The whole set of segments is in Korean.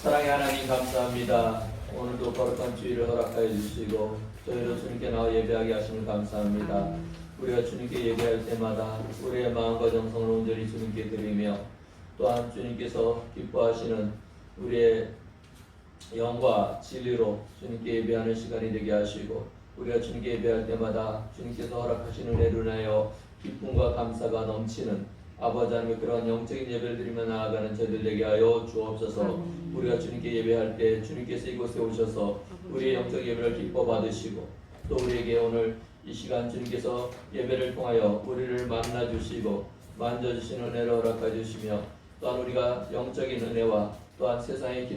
사랑의 하나님 감사합니다. 오늘도 거룩한 주일을 허락하여 주시고 저희로 주님께 나와 예배하게 하심을 감사합니다. 우리가 주님께 예배할 때마다 우리의 마음과 정성을 온전히 주님께 드리며 또한 주님께서 기뻐하시는 우리의 영과 진리로 주님께 예배하는 시간이 되게 하시고 우리가 주님께 예배할 때마다 주님께서 허락하시는 은혜로 인하여 기쁨과 감사가 넘치는 아버지 하나님의 그러한 영적인 예배를 드리며 나아가는 저희들 되게 하여 주옵소서. 우리가 주님께 예배할 때 주님께서 이곳에 오셔서 우리의 영적 예배를 기뻐 받으시고 또 우리에게 오늘 이 시간 주님께서 예배를 통하여 우리를 만나 주시고 만져주시는 은혜를 허락해 주시며 또한 우리가 영적인 은혜와 또한 세상의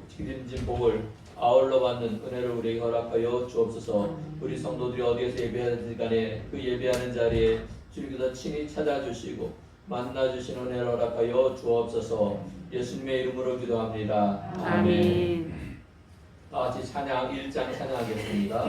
기름진 복을 아울러 받는 은혜를 우리에게 허락하여 주옵소서. 우리 성도들이 어디에서 예배하든지 간에 그 예배하는 자리에 주님께서 친히 찾아주시고 만나주시는 은혜를 허락하여 주옵소서. 예수님의 이름으로 기도합니다. 아멘. 다 같이 찬양 1장 찬양하겠습니다.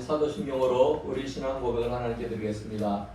사도신경으로 우리 신앙 고백을 하나님께 드리겠습니다.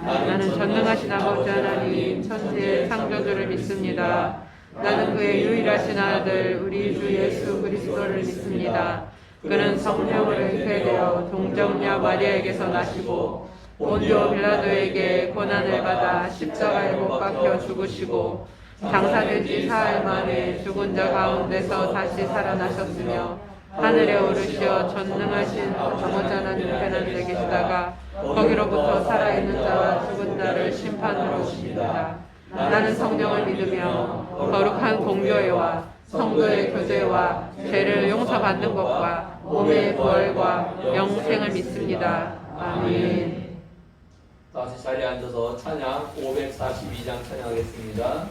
나는 전능하신 아버지 하나님 천지의 창조주를 믿습니다. 나는 그의 유일하신 아들 우리 주 예수 그리스도를 믿습니다. 그는 성령으로 잉태되어 동정녀 마리아에게서 나시고 본디오 빌라도에게 고난을 받아 십자가에 못 박혀 죽으시고 장사된 지 사흘 만에 죽은 자 가운데서 다시 살아나셨으며 하늘에 오르시어 전능하신 아버지 하나님께는 계시다가 거기로부터 살아있는 자와 죽은 자를 심판으로 오십니다. 나는 성령을 믿으며 거룩한 공교회와 성도의 교제와 죄를 용서받는 것과 몸의 부활과 영생을 믿습니다. 아멘. 다시 자리에 앉아서 찬양 542장 찬양하겠습니다.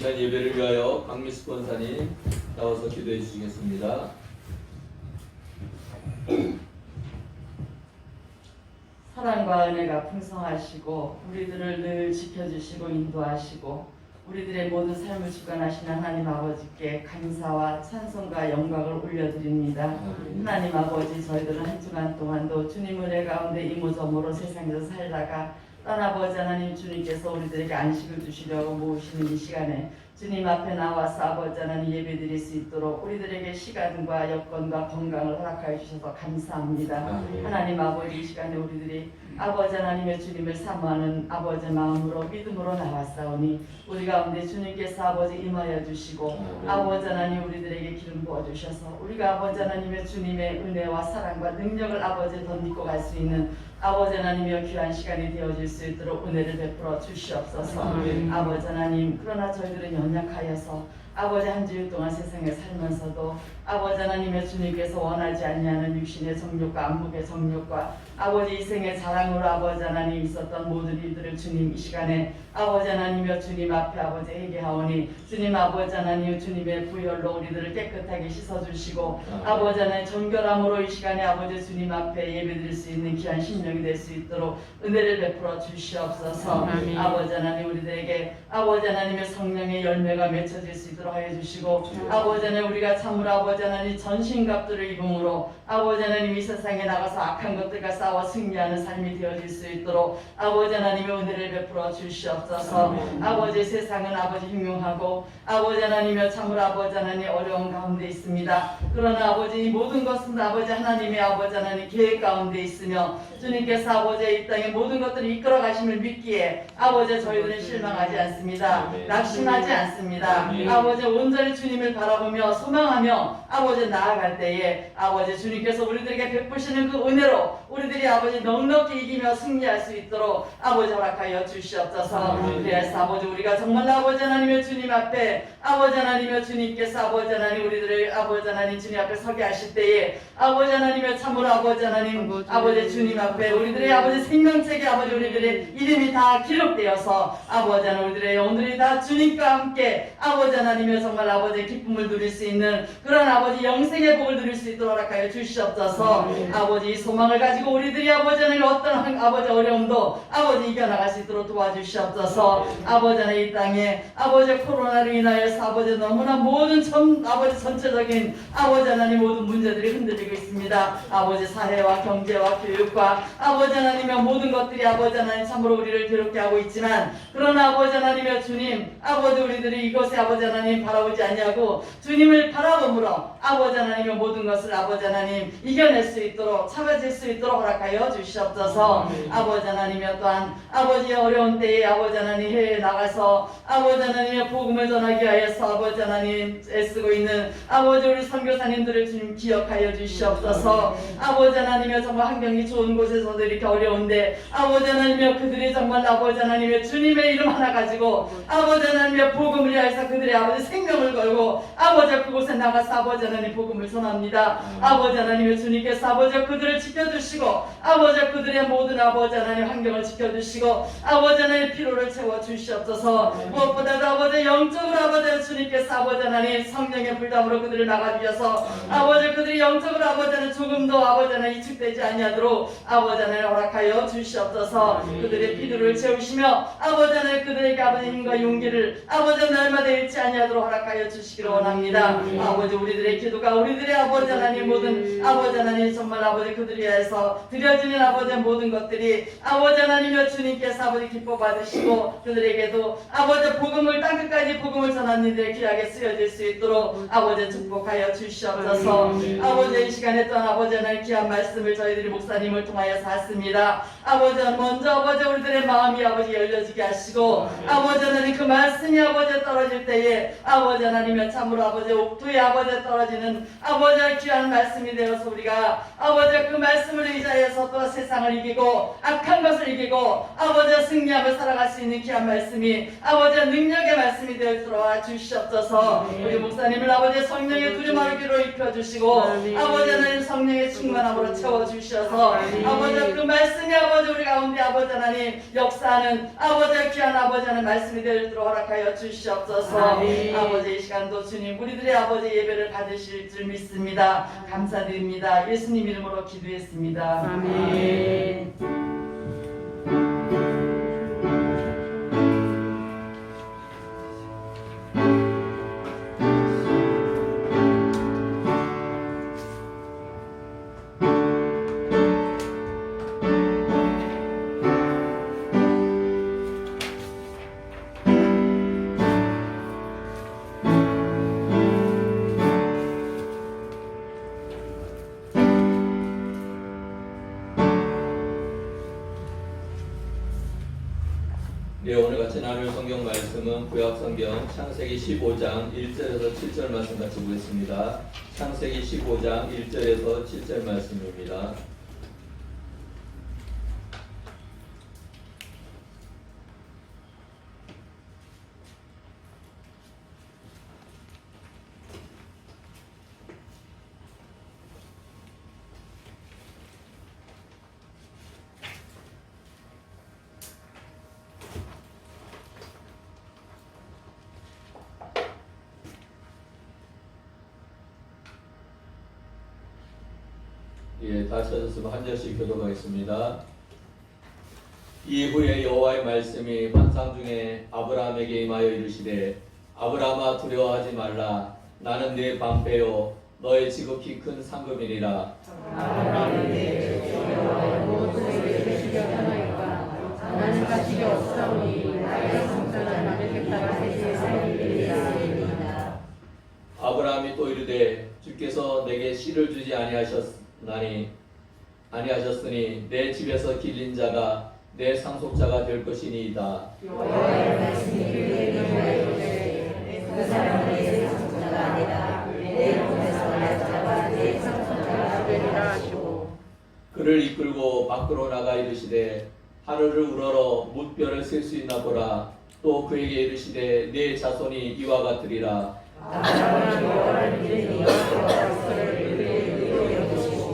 시간 예배를 위하여 강미숙 권사님 나와서 기도해 주시겠습니다. 사랑과 은혜가 풍성하시고 우리들을 늘 지켜주시고 인도하시고 우리들의 모든 삶을 주관하시는 하나님 아버지께 감사와 찬송과 영광을 올려드립니다. 하나님 아버지, 저희들은 한 주간 동안도 주님 은혜 가운데 이모저모로 세상에서 살다가 떠나보지 하나님 주님께서 우리들에게 안식을 주시려고 모으시는 이 시간에 주님 앞에 나와서 아버지 하나님 예배드릴 수 있도록 우리들에게 시간과 여건과 건강을 허락하여 주셔서 감사합니다. 하나님 아버지, 이 시간에 우리들이 아버지 하나님의 주님을 사모하는 아버지 마음으로 믿음으로 나왔사오니 우리 가운데 주님께서 아버지 임하여 주시고 아버지 하나님 우리들에게 기름 부어주셔서 우리가 아버지 하나님의 주님의 은혜와 사랑과 능력을 아버지 더 믿고 갈 수 있는 아버지 하나님의 귀한 시간이 되어질 수 있도록 은혜를 베풀어 주시옵소서. 아버지 하나님, 그러나 저희들은 연약하여서 아버지 한 주일 동안 세상에 살면서도 아버지 하나님의 주님께서 원하지 아니하는 육신의 정욕과 안목의 정욕과 아버지 이생의 자랑으로 아버지 하나님 있었던 모든 일들을 주님 이 시간에 아버지 하나님여 주님 앞에 아버지 회개하오니 주님 아버지 하나님 주님의 부혈로 우리들을 깨끗하게 씻어주시고 아버지 하나님 정결함으로 이 시간에 아버지 주님 앞에 예배드릴 수 있는 귀한 심령이 될 수 있도록 은혜를 베풀어 주시옵소서. 아버지 하나님 우리들에게 아버지 하나님의 성령의 열매가 맺혀질 수 있도록 하여 주시고 아버지 하나님 우리가 참으로 아버지 하나님 전신갑주를 입음으로 아버지 하나님 이 세상에 나가서 악한 것들과 싸워 승리하는 삶이 되어질 수 있도록 아버지 하나님의 은혜를 베풀어 주시옵소서. 아버지 세상은 아버지 흉흉하고 아버지 하나님의 참으로 아버지 하나님 어려운 가운데 있습니다. 그러나 아버지 이 모든 것은 아버지 하나님의 아버지 하나님 계획 가운데 있으며 주님께서 아버지 이 땅의 모든 것들을 이끌어 가심을 믿기에 아버지 저희들은 실망하지 않습니다. 낙심하지 않습니다. 아버지 온전히 주님을 바라보며 소망하며 아버지 나아갈 때에 아버지 주님께서 우리들에게 베푸시는 그 은혜로 우리들이 아버지 넉넉히 이기며 승리할 수 있도록 아버지 허락하여 주시옵소서. 그래서 아버지 우리가 정말 아버지 하나님의 주님 앞에 아버지 하나님의 주님께서 아버지 하나님 우리들을 아버지 하나님 주님 앞에 서게 하실 때에 아버지 하나님의 참으로 아버지 하나님 아버지 주님 앞에 우리들의 아버지 생명책에 아버지 우리들의 이름이 다 기록되어서 아버지 하나님 우리들의 영혼들이 다 주님과 함께 아버지 하나님의 정말 아버지의 기쁨을 누릴 수 있는 그런 아버지 영생의 복을 누릴 수 있도록 허락하여 주시옵소서. 아버지 이 소망을 가지고 우리들이 아버지 하나님 어떤 아버지 어려움도 아버지 이겨나갈 수 있도록 도와주시옵소서. 아버지 하나님 이 땅에 아버지 코로나로 인하여서 아버지 너무나 모든 아버지 전체적인 아버지 하나님 모든 문제들이 흔들리고 있습니다. 아버지 사회와 경제와 교육과 아버지 하나님의 모든 것들이 아버지 하나님 참으로 우리를 괴롭게 하고 있지만 그러나 아버지 하나님의 주님 아버지 우리들이 이것에 아버지 하나님 바라보지 아니하고 주님을 바라봄으로 아버지 하나님의 모든 것을 아버지 하나님 이겨낼 수 있도록 참아질 수 있도록 허락하여 주시옵소서. 아버지 하나님의 또한 아버지의 어려운 때에 아버지 하나님 해외에 나가서 아버지 하나님의 복음을 전하기 위하여서 아버지 하나님 애쓰고 있는 아버지 우리 선교사님들을 주님 기억하여 주시옵소서. 아버지 하나님의 정말 환경이 좋은 곳에서도 이렇게 어려운데 아버지 하나님의 그들이 정말 아버지 하나님의 주님의 이름 하나 가지고 아버지 하나님의 복음을 위하여서 그들의 아버지 생명을 걸고 아버지 그곳에 나가서 아버지 하나님 복음을 전합니다. 아버지 하나님의 주님께서 아버지 그들을 지켜주시고 아버지 그들의 모든 아버지 하나님 환경을 지켜주시고 아버지 하나님 피로를 채워 주시옵소서. 무엇보다도 아버지 영적으로 아버지 주님께서 아버지 하나님 성령의 불담으로 그들을 막아주셔서 아버지 그들이 영적으로 아버지 하나님 조금도 아버지 하나님 이축되지 아니하도록 아버지 하나님 허락하여 주시옵소서. 그들의 피로를 채우시며 아버지 하나님 그들에게 아버지 힘과 용기를 아버지 날마다 잃지 아니하도록 허락하여 주시기를 원합니다. 아버지 우리들의 기도가 우리들의 아버지 하나님 모든 아버지 하나님 정말 아버지 그들을 위해서 드려지는 아버지 모든 것들이 아버지 하나님의 주님께서 아버지 기뻐 받으시고 그들에게도 아버지 복음을 땅끝까지 복음을 전하는 일에 귀하게 쓰여질 수 있도록 아버지 축복하여 주시옵소서. 아버지 이 시간에 또한 아버지 하나님 귀한 말씀을 저희들이 목사님을 통하여 샀습니다. 아버지 먼저 아버지 우리들의 마음이 아버지 열려지게 하시고 아버지 하나님 그 말씀이 아버지 떨어질 때에 아버지 하나님의 참으로 아버지 옥토에 아버지 떨어지는 아버지의 귀한 말씀이 되어서 우리가 아버지 그 말씀을 의지하여서 또 세상을 이기고 악한 것을 이기고 아버지의 승리함을 살아갈 수 있는 귀한 말씀이 아버지의 능력의 말씀이 말씀이 되어 들어와 주시옵소서. 우리 목사님을 아버지 성령의 두루마기로 입혀주시고 아버지 하나님 성령의 충만함으로 채워주셔서 아버지 그 말씀이 아버지 우리 가운데 아버지 하나님 역사하는 아버지 귀한 아버지 하나님 말씀이 되도록 허락하여 주시옵소서. 아버지 이 시간도 주님 우리들의 아버지 예배를 받으실 줄 믿습니다. 감사드립니다. 예수님 이름으로 기도했습니다. 아멘. 네, 오늘 같이 나눌 성경 말씀은 구약성경 창세기 15장 1절에서 7절 말씀 같이 보겠습니다. 창세기 15장 1절에서 7절 말씀입니다. 예, 다 찾았으면 한 절씩 교독하겠습니다. 이후에 여호와의 말씀이 환상 중에 아브라함에게 임하여 이르시되 아브라함아 두려워하지 말라. 나는 네 방패요 너의 지극히 큰 상급이니라. 아브라함에게 여호와의 모든 일을 시켜하나이까 나는 가식이 없사오니 나의 성전을 만들겠다가 세상에 살리리라. 아브라함이 또 이르되 주께서 내게 씨를 주지 아니하셨으니 내 집에서 길린 자가 내 상속자가 될 것이니이다. 여호와의 말씀이 그에게 이르되 그 사람은 내 상속자가 아니라 내 몸에서 날 자가 내 상속자가 되리라 하시고 그를 이끌고 밖으로 나가 이르시되 하늘을 우러러 뭇별을 셀 수 있나 보라. 또 그에게 이르시되 내 자손이 이와 같으리라. 아브라함은 여호와를 믿으니 여호와가 그를 이르게 여기시고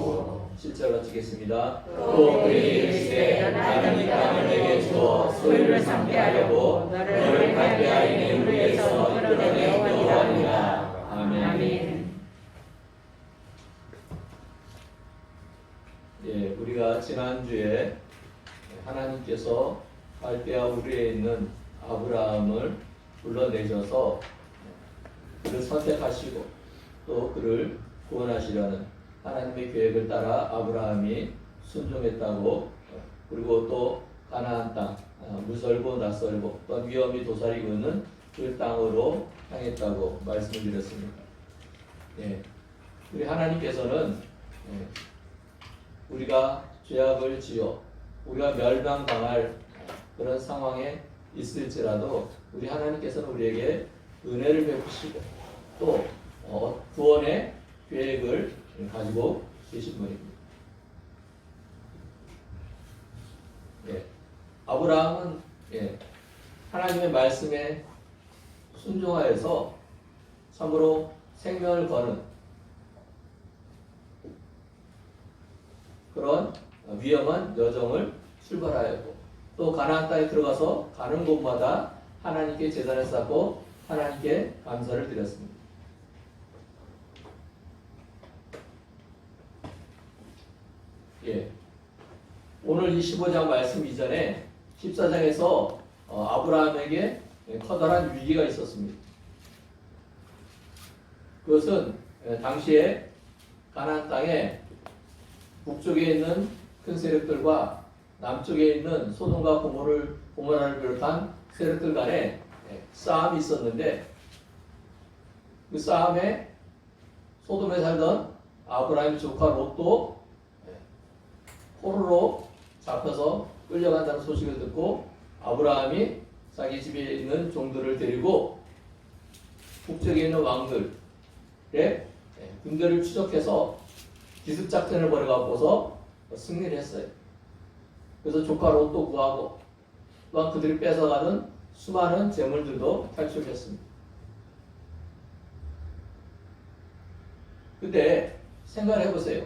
7절 마치겠습니다. 또 그에게 이르시되 나는 이 땅을 내게 주어 소유를 삼게 하려고 너를 갈대아인의 무리에서 이끌어낸 여호와니라. 아멘. 예, 우리가 지난주에 하나님께서 갈대아 우리에 있는 아브라함을 불러내셔서 그를 선택하시고 또 그를 구원하시려는 하나님의 계획을 따라 아브라함이 순종했다고, 그리고 또 가나안 땅 무설고 낯설고 또 위험이 도사리고 있는 그 땅으로 향했다고 말씀을 드렸습니다. 예, 우리 하나님께서는 우리가 죄악을 지어 우리가 멸망당할 그런 상황에 있을지라도 우리 하나님께서는 우리에게 은혜를 베푸시고 또 구원의 계획을 가지고 계신 분입니다. 예, 아브라함은 하나님의 말씀에 순종하여서 참으로 생명을 거는 그런 위험한 여정을 출발하였고 또 가나안 땅에 들어가서 가는 곳마다 하나님께 제단을 쌓고 하나님께 감사를 드렸습니다. 예, 오늘 25장 말씀 이전에 14장에서 아브라함에게 커다란 위기가 있었습니다. 그것은 당시에 가나안 땅에 북쪽에 있는 큰 세력들과 남쪽에 있는 소돔과 고모라를 비롯한 세력들 간에 싸움이 있었는데 그 싸움에 소돔에 살던 아브라함의 조카 롯도 포로로 잡혀서 끌려간다는 소식을 듣고 아브라함이 자기 집에 있는 종들을 데리고 북쪽에 있는 왕들의 군대를 추적해서 기습작전을 벌여갖고서 승리를 했어요. 그래서 조카 롯도 구하고 또한 그들이 뺏어가는 수많은 재물들도 탈출했습니다. 근데 생각을 해보세요.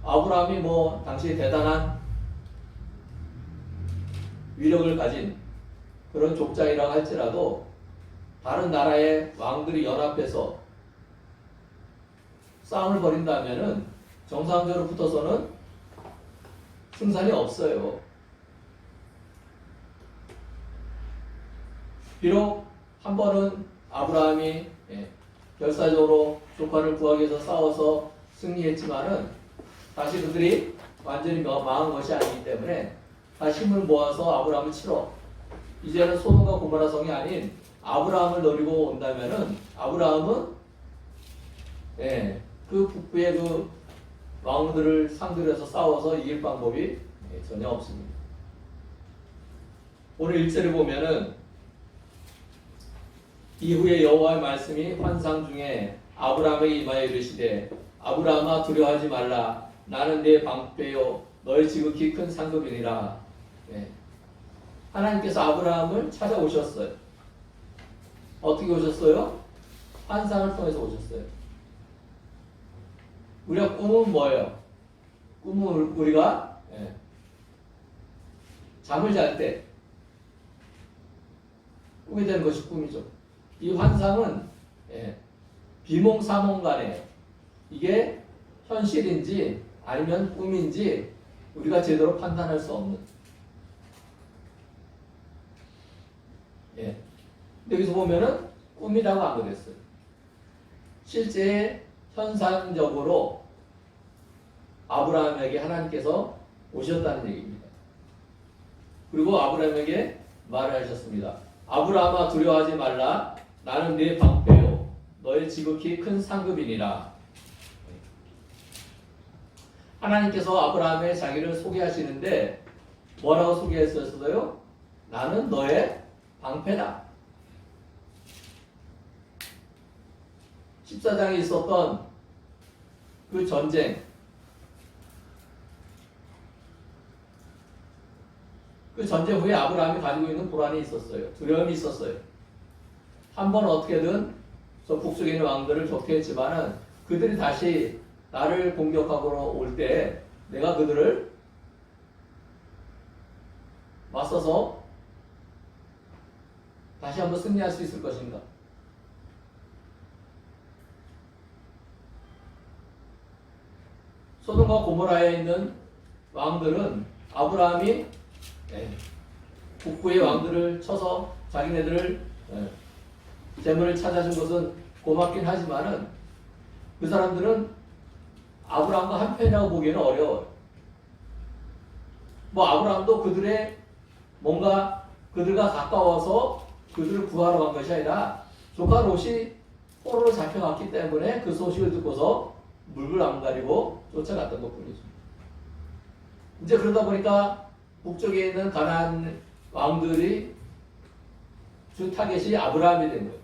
아브라함이 뭐 당시 대단한 위력을 가진 그런 족장이라고 할지라도 다른 나라의 왕들이 연합해서 싸움을 벌인다면은 정상적으로 붙어서는 승산이 없어요. 비록 한 번은 아브라함이 결사적으로 조카를 구하기 위해서 싸워서 승리했지만은 다시 그들이 완전히 망한 것이 아니기 때문에 다시 힘을 모아서 아브라함을 치러 이제는 소돔과 고모라 성이 아닌 아브라함을 노리고 온다면은 아브라함은 그 북부의 그 왕들을 상대로 해서 싸워서 이길 방법이 전혀 없습니다. 오늘 1절을 보면은 이후에 여호와의 말씀이 환상 중에 아브라함에게 임하여 이르시되 아브라함아 두려워하지 말라 나는 네 방패요 너의 지극히 큰 상급이니라. 하나님께서 아브라함을 찾아오셨어요. 어떻게 오셨어요? 환상을 통해서 오셨어요. 우리가 꿈은 뭐예요? 꿈은 우리가 잠을 잘 때 꾸게 되는 것이 꿈이죠. 이 환상은 비몽사몽간에 이게 현실인지 아니면 꿈인지 우리가 제대로 판단할 수 없는. 근데 여기서 보면은 꿈이라고 안 그랬어요. 실제 현상적으로 아브라함에게 하나님께서 오셨다는 얘기입니다. 그리고 아브라함에게 말을 하셨습니다. 아브라함아 두려워하지 말라 나는 네 방패요 너의 지극히 큰 상급이니라. 하나님께서 아브라함의 자기를 소개하시는데 뭐라고 소개했었어요? 나는 너의 방패다. 14장에 있었던 그 전쟁, 그 전쟁 후에 아브라함이 가지고 있는 불안이 있었어요. 두려움이 있었어요. 한 번 어떻게든 저 북쪽에 있는 왕들을 격퇴했지만은 그들이 다시 나를 공격하고 올 때 내가 그들을 맞서서 다시 한번 승리할 수 있을 것인가? 소돔과 고모라에 있는 왕들은 아브라함이 북부의 왕들을 쳐서 자기네들을 재물을 찾아준 것은 고맙긴 하지만은 그 사람들은 아브라함과 한편이라고 보기에는 어려워요. 뭐 아브라함도 그들의 뭔가 그들과 가까워서 그들을 구하러 간 것이 아니라 조카 롯이 포로로 잡혀갔기 때문에 그 소식을 듣고서 물불 안 가리고 쫓아갔던 것뿐이죠. 이제 그러다 보니까 북쪽에 있는 가나안 왕들이 주 타겟이 아브라함이 된 거예요.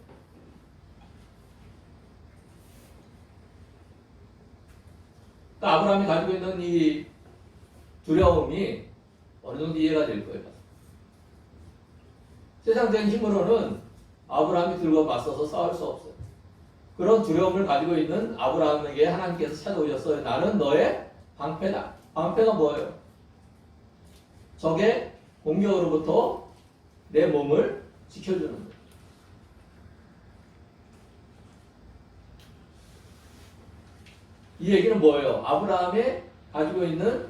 그러니까 아브라함이 가지고 있는 이 두려움이 어느 정도 이해가 될 거예요. 세상적인 힘으로는 아브라함이 들고 맞서서 싸울 수 없어요. 그런 두려움을 가지고 있는 아브라함에게 하나님께서 찾아오셨어요. 나는 너의 방패다. 방패가 뭐예요? 적의 공격으로부터 내 몸을 지켜주는 거예요. 이 얘기는 뭐예요? 아브라함이 가지고 있는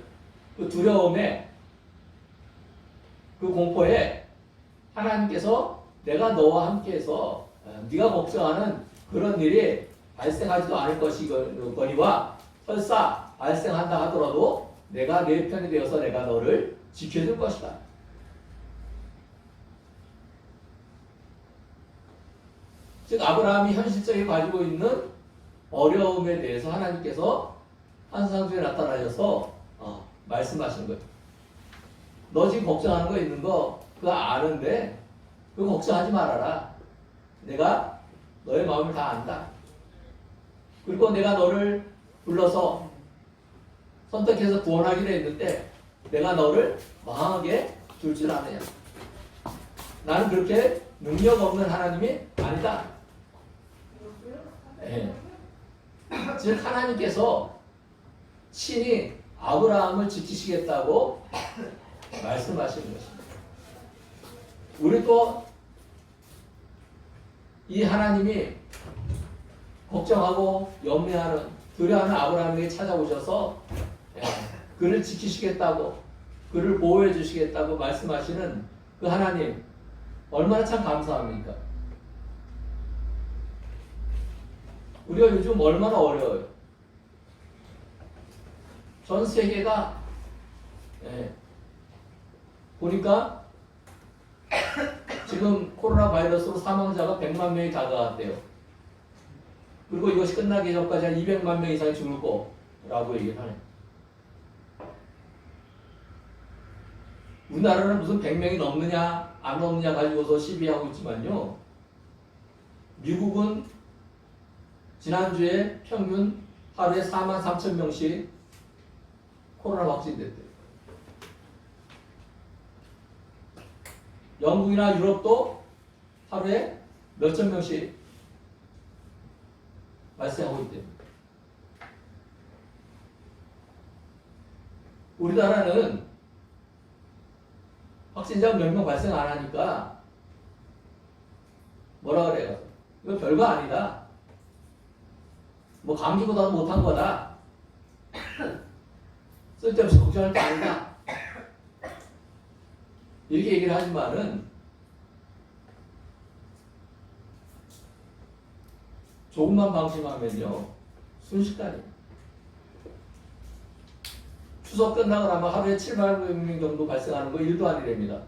그 두려움에 그 공포에 하나님께서 내가 너와 함께해서 네가 걱정하는 그런 일이 발생하지도 않을 것이거니와 설사 발생한다 하더라도 내가 내 편이 되어서 내가 너를 지켜줄 것이다. 즉 아브라함이 현실적으로 가지고 있는 어려움에 대해서 하나님께서 환상 중에 나타나셔서 말씀하신 거예요. 너 지금 걱정하는 거 있는 거 그거 아는데 그거 걱정하지 말아라. 내가 너의 마음을 다 안다. 그리고 내가 너를 불러서 선택해서 구원하기로 했는데 내가 너를 망하게 둘 줄 아느냐. 나는 그렇게 능력 없는 하나님이 아니다. 예. 즉 하나님께서 친히 아브라함을 지키시겠다고 말씀하시는 것입니다. 우리 또 이 하나님이 걱정하고 염려하는 두려워하는 아브라함에게 찾아오셔서 그를 지키시겠다고 그를 보호해 주시겠다고 말씀하시는 그 하나님 얼마나 참 감사합니까? 우리가 요즘 얼마나 어려워요. 전 세계가 보니까 지금 코로나 바이러스로 사망자가 100만 명이 다가왔대요. 그리고 이것이 끝나기 전까지 한 200만 명 이상이 죽을 거라고 얘기를 하네요. 우리나라는 무슨 100명이 넘느냐 안 넘느냐 가지고서 시비하고 있지만요. 미국은 지난주에 평균 하루에 4만 3천 명씩 코로나 확진됐대요. 영국이나 유럽도 하루에 몇천 명씩 발생하고 있대요. 우리나라는 확진자 몇 명 발생 안 하니까 뭐라 그래요? 이거 별거 아니다. 뭐 감기보다도 못한 거다. 쓸데없이 걱정할 게 아니다. 이렇게 얘기를 하지만은 조금만 방심하면요 순식간에 추석 끝나고 나면 하루에 700명 정도 발생하는 거 일도 아니랍니다.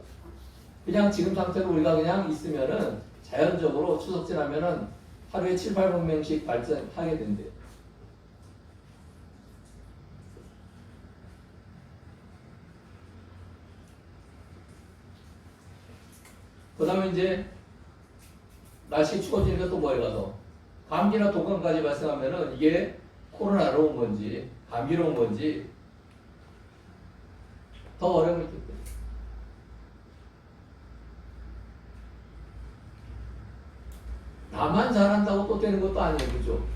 그냥 지금 상태로 우리가 그냥 있으면은 자연적으로 추석 지나면은 하루에 700~800명씩 발생하게 된대요. 그 다음에 이제 날씨 추워지니까 또 뭐에 가서 감기나 독감까지 발생하면은 이게 코로나로 온 건지 감기로 온 건지 더 어려움이 있겠죠. 나만 잘한다고 또 되는 것도 아니에요. 그죠?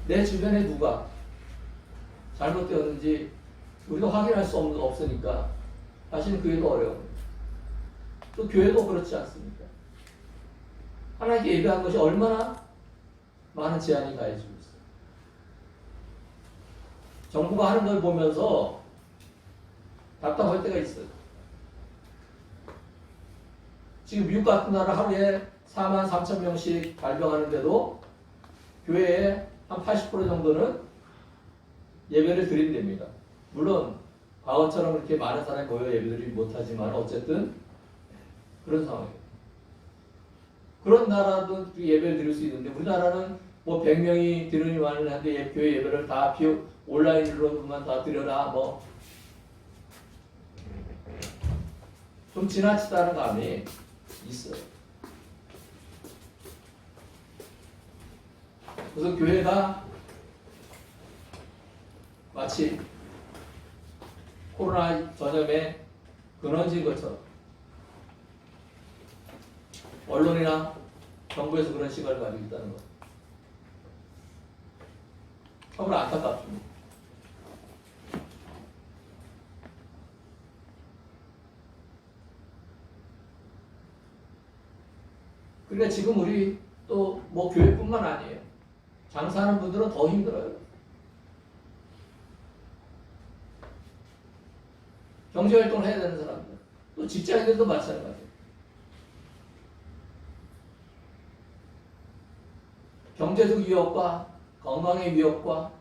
내 주변에 누가 잘못되었는지 우리가 확인할 수 없으니까 사실은 그게 더 어려워요. 또 교회도 그렇지 않습니까? 하나님께 예배한 것이 얼마나 많은 제한이 가해지고 있어요. 정부가 하는 걸 보면서 답답할 때가 있어요. 지금 미국 같은 나라 하루에 4만 3천 명씩 발병하는데도 교회에 한 80% 정도는 예배를 드린답니다. 물론 과거처럼 그렇게 많은 사람이 모여 예배드리지 못하지만 어쨌든 그런 상황이에요. 그런 나라도 예배를 드릴 수 있는데 우리나라는 뭐 100명이 드리기만 하는데 교회 예배를 다 온라인으로만 다 드려라 뭐 좀 지나치다는 감이 있어요. 그래서 교회가 마치 코로나 전염의 근원지인 것처럼 언론이나 정부에서 그런 시각을 가지고 있다는 것. 참으로 안타깝습니다. 그러니까 지금 우리 또 뭐 교회뿐만 아니에요. 장사하는 분들은 더 힘들어요. 경제활동을 해야 되는 사람들, 또 직장인들도 마찬가지예요. 경제적 위협과 건강의 위협과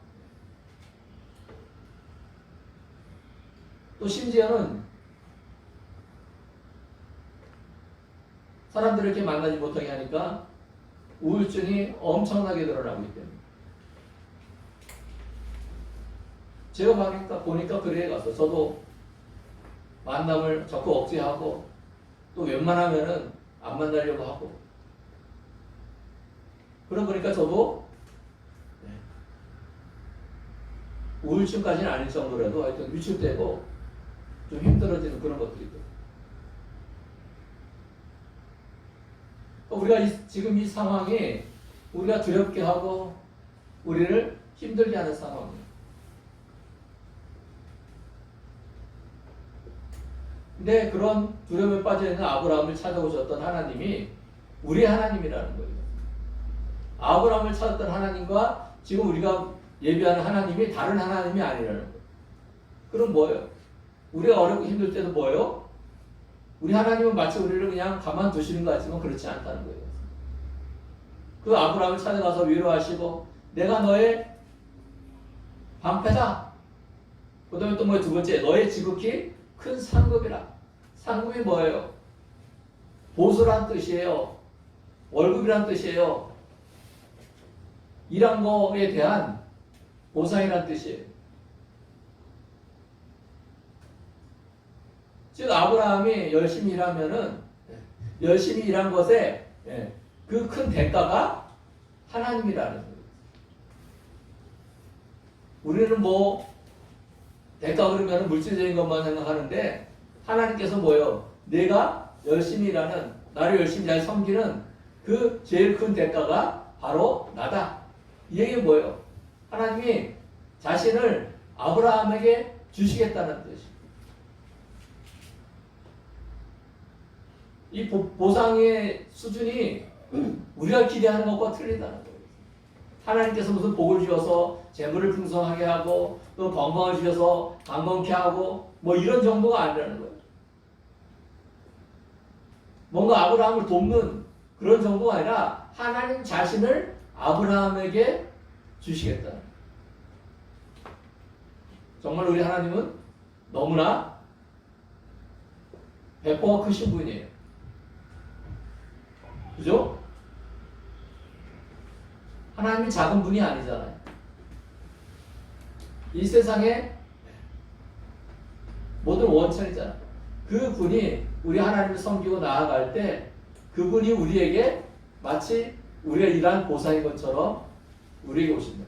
또 심지어는 사람들을 이렇게 만나지 못하게 하니까 우울증이 엄청나게 드러나고 있기 때문에 제가 보니까 그래 가서 저도 만남을 자꾸 억제하고 또 웬만하면은 안 만나려고 하고 그러다 보니까 저도 우울증까지는 아닐 정도라도 하여튼 위축되고 좀 힘들어지는 그런 것들이죠. 우리가 지금 이 상황이 우리가 두렵게 하고 우리를 힘들게 하는 상황이에요. 근데 그런 두려움에 빠져있는 아브라함을 찾아오셨던 하나님이 우리 하나님이라는 거예요. 아브라함을 찾았던 하나님과 지금 우리가 예비하는 하나님이 다른 하나님이 아니라는 거예요. 그럼 뭐예요? 우리가 어렵고 힘들 때도 뭐예요? 우리 하나님은 마치 우리를 그냥 가만두시는 것 같지만 그렇지 않다는 거예요. 그 아브라함을 찾아가서 위로하시고 내가 너의 방패다. 그 다음에 또 두 번째 너의 지극히 큰 상급이라. 상급이 뭐예요? 보수란 뜻이에요. 월급이란 뜻이에요. 일한 거에 대한 보상이란 뜻이에요. 즉 아브라함이 열심히 일하면은 열심히 일한 것에 그 큰 대가가 하나님이라는 거예요. 우리는 뭐 대가 그러면 물질적인 것만 생각하는데 하나님께서 뭐예요? 내가 열심히 일하는 나를 열심히 잘 섬기는 그 제일 큰 대가가 바로 나다. 이 얘기는 뭐예요? 하나님이 자신을 아브라함에게 주시겠다는 뜻이에요. 이 보상의 수준이 우리가 기대하는 것과 틀리다는 거예요. 하나님께서 무슨 복을 주셔서 재물을 풍성하게 하고 또 건강을 주셔서 강건케 하고 뭐 이런 정도가 아니라는 거예요. 뭔가 아브라함을 돕는 그런 정도가 아니라 하나님 자신을 아브라함에게 주시겠다. 정말 우리 하나님은 너무나 배포가 크신 분이에요. 그죠? 하나님이 작은 분이 아니잖아요. 이 세상에 모든 원천이잖아요. 그 분이 우리 하나님을 섬기고 나아갈 때 그분이 우리에게 마치 우리가 일한 보상인 것처럼 우리에게 오신다.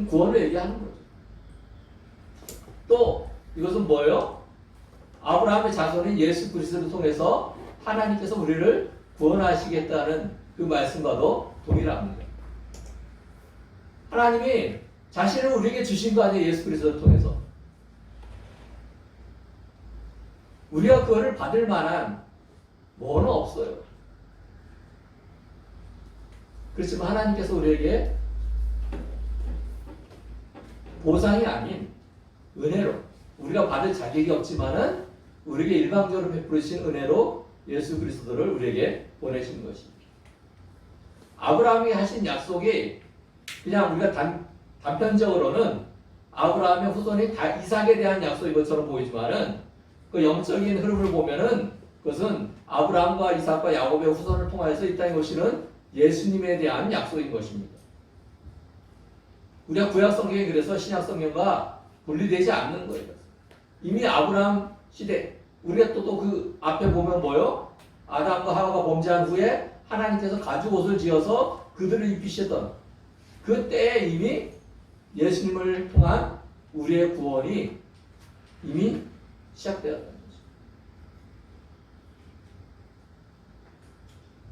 구원을 얘기하는 거죠. 또 이것은 뭐예요? 아브라함의 자손인 예수 그리스도를 통해서 하나님께서 우리를 구원하시겠다는 그 말씀과도 동일합니다. 하나님이 자신을 우리에게 주신 거 아니에요? 예수 그리스도를 통해서. 우리가 그거를 받을 만한 뭐는 없어요. 그렇지만 하나님께서 우리에게 보상이 아닌 은혜로 우리가 받을 자격이 없지만은 우리에게 일방적으로 베푸신 은혜로 예수 그리스도를 우리에게 보내신 것입니다. 아브라함이 하신 약속이 그냥 우리가 단편적으로는 아브라함의 후손이 다 이삭에 대한 약속인 것처럼 보이지만은 그 영적인 흐름을 보면은 그것은 아브라함과 이삭과 야곱의 후손을 통하여서 이 땅에 오시는 예수님에 대한 약속인 것입니다. 우리가 구약 성경이 그래서 신약 성경과 분리되지 않는 거예요. 이미 아브라함 시대 우리가 또 그 앞에 보면 뭐요? 아담과 하와가 범죄한 후에 하나님께서 가죽 옷을 지어서 그들을 입히셨던 그때에 이미 예수님을 통한 우리의 구원이 이미 시작되었다는 거죠.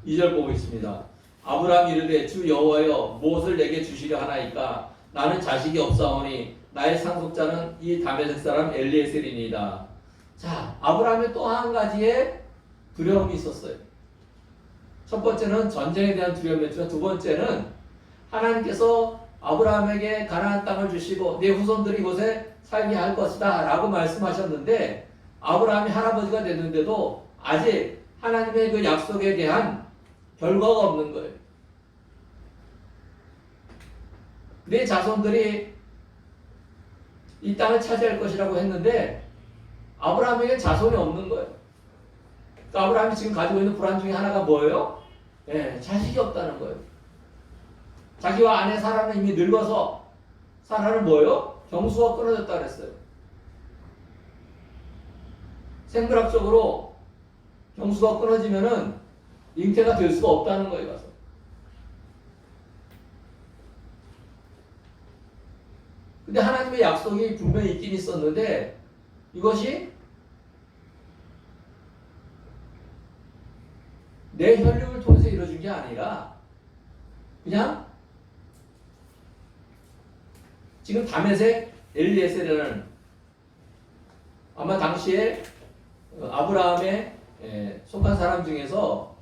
2절 보고 있습니다. 아브라함이 이르되 주 여호와여 무엇을 내게 주시려 하나이까 나는 자식이 없사오니 나의 상속자는 이 다메섹 사람 엘리에셀이니이다. 자, 아브라함의 또 한 가지의 두려움이 있었어요. 첫 번째는 전쟁에 대한 두려움이었지만 두 번째는 하나님께서 아브라함에게 가나안 땅을 주시고 네 후손들이 이곳에 살게 할 것이다 라고 말씀하셨는데 아브라함이 할아버지가 됐는데도 아직 하나님의 그 약속에 대한 결과가 없는 거예요. 네 자손들이 이 땅을 차지할 것이라고 했는데 아브라함에게 자손이 없는 거예요. 그러니까 아브라함이 지금 가지고 있는 불안 중에 하나가 뭐예요? 자식이 없다는 거예요. 자기와 아내 사라는 이미 늙어서 사라는 뭐예요? 경수가 끊어졌다 그랬어요. 생물학적으로 경수가 끊어지면은 잉태가 될 수가 없다는 거예요. 가서. 근데 하나님의 약속이 분명히 있긴 있었는데 이것이 내 혈육을 통해서 이루어진 게 아니라 그냥 지금 다메섹 엘리에셀이라는 아마 당시에 아브라함의 속한 사람 중에서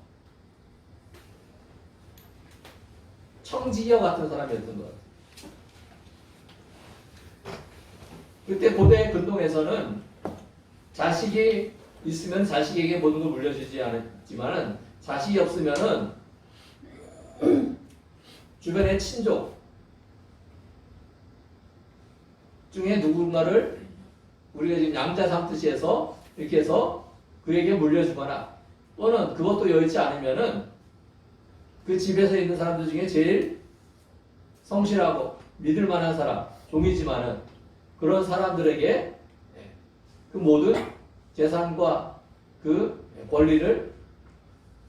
청지기와 같은 사람이었던 것 같아요. 그때 고대 근동에서는 자식이 있으면 자식에게 모든 걸 물려주지 않았지만은 자식이 없으면은 주변의 친족 중에 누군가를 우리가 지금 양자 삼듯이 해서 이렇게 해서 그에게 물려주거나 또는 그것도 여의치 않으면은 그 집에서 있는 사람들 중에 제일 성실하고 믿을 만한 사람, 종이지만은 그런 사람들에게 그 모든 재산과 그 권리를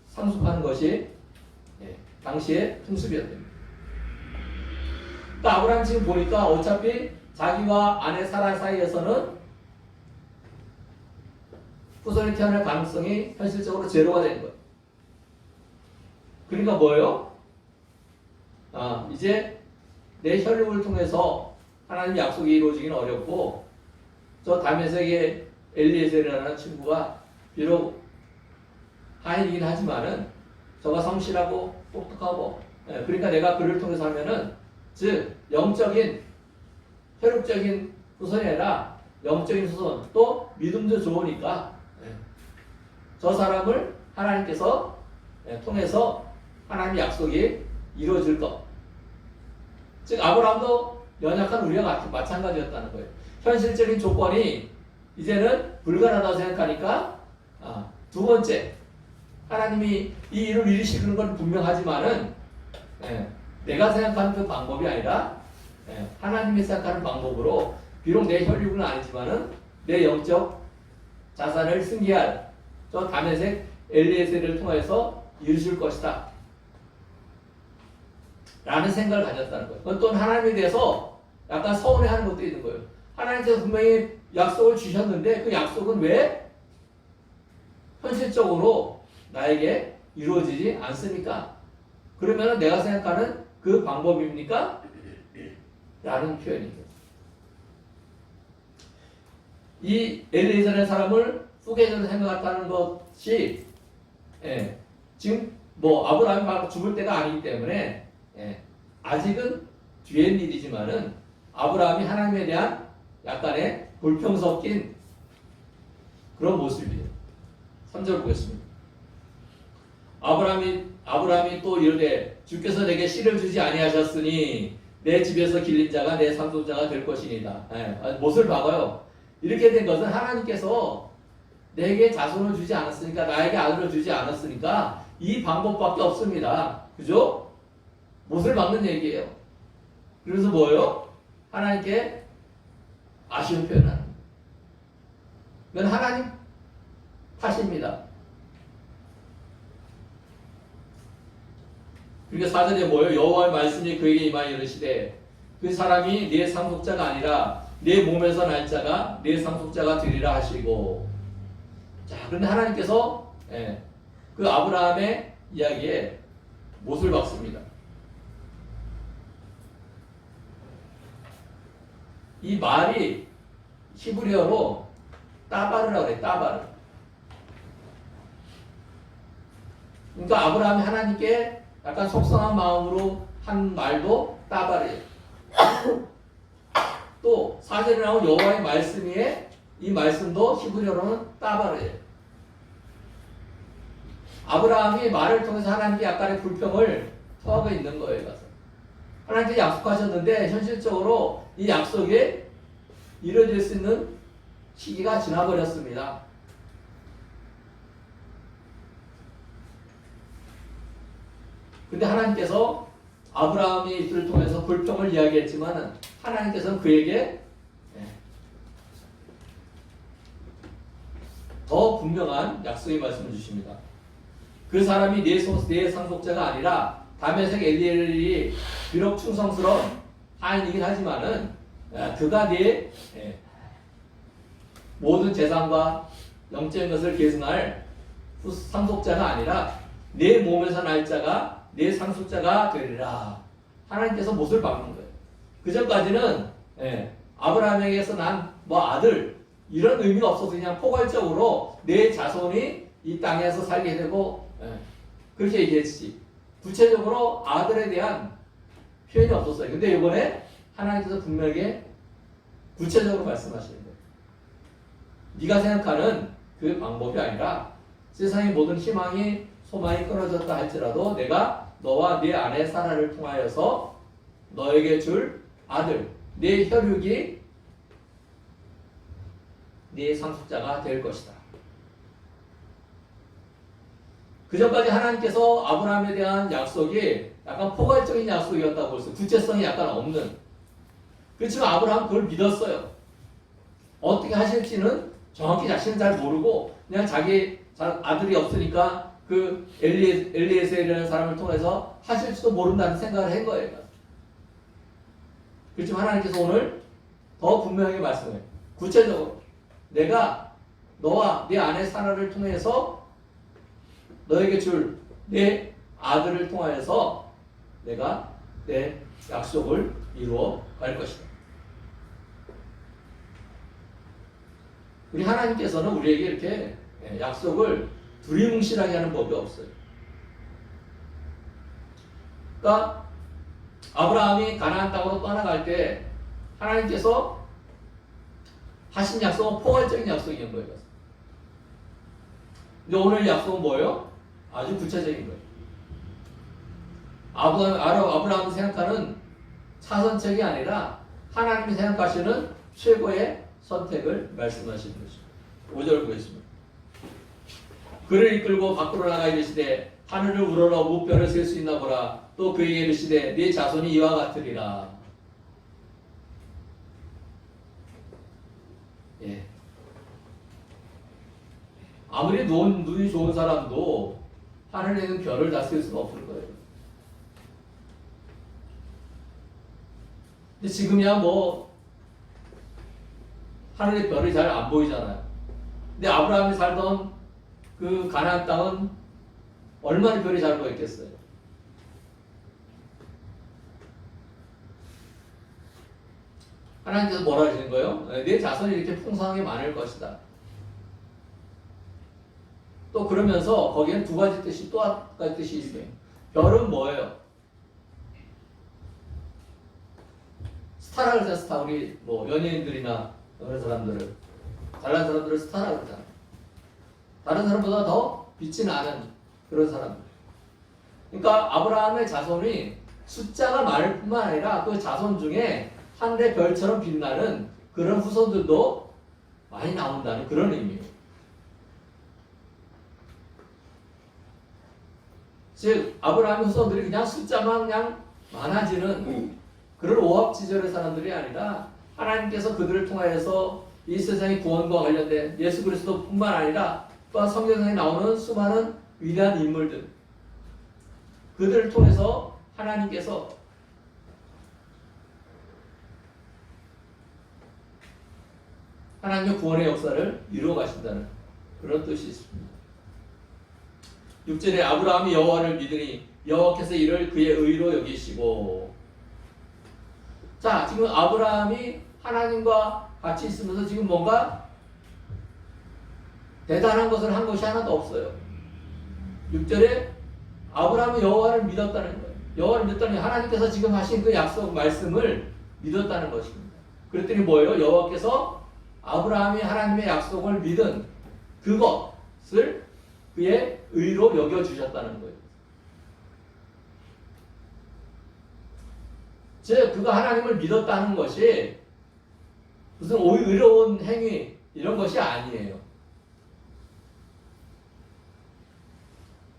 상속하는 것이 당시의 풍습이었답니다. 또 아브라함 지금 보니까 어차피 자기와 아내 사라 사이에서는 후손이 태어날 가능성이 현실적으로 제로가 된 거예요. 그러니까 뭐예요? 이제 내 혈육을 통해서 하나님 약속이 이루어지기는 어렵고 저 다메섹의 엘리에셀이라는 친구가 비록 하인이긴 하지만은 저가 성실하고 똑똑하고 그러니까 내가 그를 통해서 하면은 즉 영적인 혈육적인 후손이 아니라 영적인 후손 또 믿음도 좋으니까 저 사람을 하나님께서 통해서 하나님의 약속이 이루어질 것. 즉 아브라함도 연약한 우리와 마찬가지였다는 거예요. 현실적인 조건이 이제는 불가능하다고 생각하니까 두 번째 하나님이 이 일을 이루시는 건 분명하지만은 내가 생각하는 그 방법이 아니라 하나님이 생각하는 방법으로 비록 내 혈육은 아니지만은 내 영적 자산을 승계할 저 다메섹 엘리에셀을 통해서 이루실 것이다 라는 생각을 가졌다는 거예요. 그건 또 하나님에 대해서 약간 서운해하는 것도 있는 거예요. 하나님께서 분명히 약속을 주셨는데 그 약속은 왜 현실적으로 나에게 이루어지지 않습니까? 그러면 내가 생각하는 그 방법입니까? 라는 표현입니다. 이 엘리에셀의 사람을 후계자로 생각했다는 것이 지금 뭐 아브라함이 막 죽을 때가 아니기 때문에 아직은 뒤엔 일이지만은 아브라함이 하나님에 대한 약간의 불평 섞인 그런 모습이에요. 3절 보겠습니다. 아브라함이 또 이르되 주께서 내게 씨를 주지 아니하셨으니 내 집에서 길린 자가 내 상속자가 될 것이니이다. 못을 박아요. 이렇게 된 것은 하나님께서 내게 자손을 주지 않았으니까 나에게 아들을 주지 않았으니까 이 방법밖에 없습니다. 그죠? 못을 박는 얘기예요. 그래서 뭐예요? 하나님께 아쉬운 표현하는 거예요. 이건 하나님 탓입니다. 그러니까 4절에 뭐예요? 여호와의 말씀이 그에게 임하여 이르시되 그 사람이 네 상속자가 아니라 내 몸에서 날 자가 내 상속자가 되리라 하시고. 자, 그런데 하나님께서 그 아브라함의 이야기에 못을 박습니다. 이 말이 히브리어로 따바르라고 그래요. 따바르. 그러니까 아브라함이 하나님께 약간 속상한 마음으로 한 말도 따바르예요. 또 4절에 나온 여호와의 말씀 위에 이 말씀도 히브리어로는 따바르예요. 아브라함이 말을 통해서 하나님께 약간의 불평을 토하고 있는 거예요. 가서. 하나님께 약속하셨는데 현실적으로 이 약속이 이루어질 수 있는 시기가 지나버렸습니다. 근데 하나님께서 아브라함이 이들을 통해서 불평을 이야기했지만 하나님께서는 그에게 더 분명한 약속의 말씀을 주십니다. 그 사람이 내 상속자가 아니라 다메섹 엘리엘이 비록 충성스러운 하인이긴 하지만은 그가 네 모든 재산과 영적인 것을 계승할 상속자가 아니라 내 몸에서 날 자가 내 상속자가 되리라. 하나님께서 못을 박는 거예요. 그 전까지는 아브라함에게서 난 뭐 아들 이런 의미가 없어서 그냥 포괄적으로 내 자손이 이 땅에서 살게 되고 그렇게 얘기했지. 구체적으로 아들에 대한 표현이 없었어요. 근데 이번에 하나님께서 분명히 구체적으로 말씀하시는 거예요. 네가 생각하는 그 방법이 아니라 세상의 모든 희망이 소망이 끊어졌다 할지라도 내가 너와 네 아내 사라를 통하여서 너에게 줄 아들, 네 혈육이 네 상속자가 될 것이다. 그 전까지 하나님께서 아브라함에 대한 약속이 약간 포괄적인 약속이었다고 볼 수 있어요. 구체성이 약간 없는. 그렇지만 아브라함은 그걸 믿었어요. 어떻게 하실지는 정확히 자신은 잘 모르고 그냥 자기 아들이 없으니까 그 엘리에셀이라는 사람을 통해서 하실지도 모른다는 생각을 한 거예요. 그렇지만 하나님께서 오늘 더 분명하게 말씀해요. 구체적으로 내가 너와 네 아내 사라를 통해서 너에게 줄 내 아들을 통하여서 내가 내 약속을 이루어 갈 것이다. 우리 하나님께서는 우리에게 이렇게 약속을 두리뭉실하게 하는 법이 없어요. 그러니까 아브라함이 가나안 땅으로 떠나갈 때 하나님께서 하신 약속은 포괄적인 약속인 거예요. 근데 오늘 약속은 뭐예요? 아주 구체적인 거예요. 아브라함이 생각하는 차선책이 아니라 하나님이 생각하시는 최고의 선택을 말씀하시는 것입니다. 5절 보겠습니다. 그를 이끌고 밖으로 나가 이르시되 하늘을 우러러 무별을 셀 수 있나 보라. 또 그에게 이르시되 네 자손이 이와 같으리라. 예. 아무리 눈이 좋은 사람도 하늘에 있는 별을 다 쓸 수가 없을 거예요. 근데 지금이야 뭐 하늘의 별이 잘 안 보이잖아요. 근데 아브라함이 살던 그 가나안 땅은 얼마나 별이 잘 보였겠어요. 하나님께서 뭐라 하시는 거예요? 내 자손이 이렇게 풍성하게 많을 것이다. 또 그러면서 거기엔 두 가지 뜻이 또 한 가지 뜻이 있어요. 별은 뭐예요? 스타라 그러잖아. 스타. 우리 뭐 연예인들이나 그런 사람들을 잘난 사람들을 스타라 그러잖아. 다른 사람보다 더 빛이 나는 그런 사람들. 그러니까 아브라함의 자손이 숫자가 많을 뿐만 아니라 그 자손 중에 하늘의 별처럼 빛나는 그런 후손들도 많이 나온다는 그런 의미예요. 즉 아브라함의 후손들이 그냥 숫자만 그냥 많아지는 그런 오합지졸의 사람들이 아니라 하나님께서 그들을 통하여서 이 세상의 구원과 관련된 예수 그리스도뿐만 아니라 또한 성경에 나오는 수많은 위대한 인물들, 그들을 통해서 하나님께서 하나님의 구원의 역사를 이루어 가신다는 그런 뜻이 있습니다. 6절에 아브라함이 여호와를 믿으니 여호와께서 이를 그의 의로 여기시고. 자, 지금 아브라함이 하나님과 같이 있으면서 지금 뭔가 대단한 것을 한 것이 하나도 없어요. 6절에 아브라함이 여호와를 믿었다는 거예요. 여호와를 믿었다는 게 하나님께서 지금 하신 그 약속 말씀을 믿었다는 것입니다. 그랬더니 뭐예요? 여호와께서 아브라함이 하나님의 약속을 믿은 그것을 그의 의로 여겨주셨다는 거예요. 즉 그가 하나님을 믿었다는 것이 무슨 의로운 행위 이런 것이 아니에요.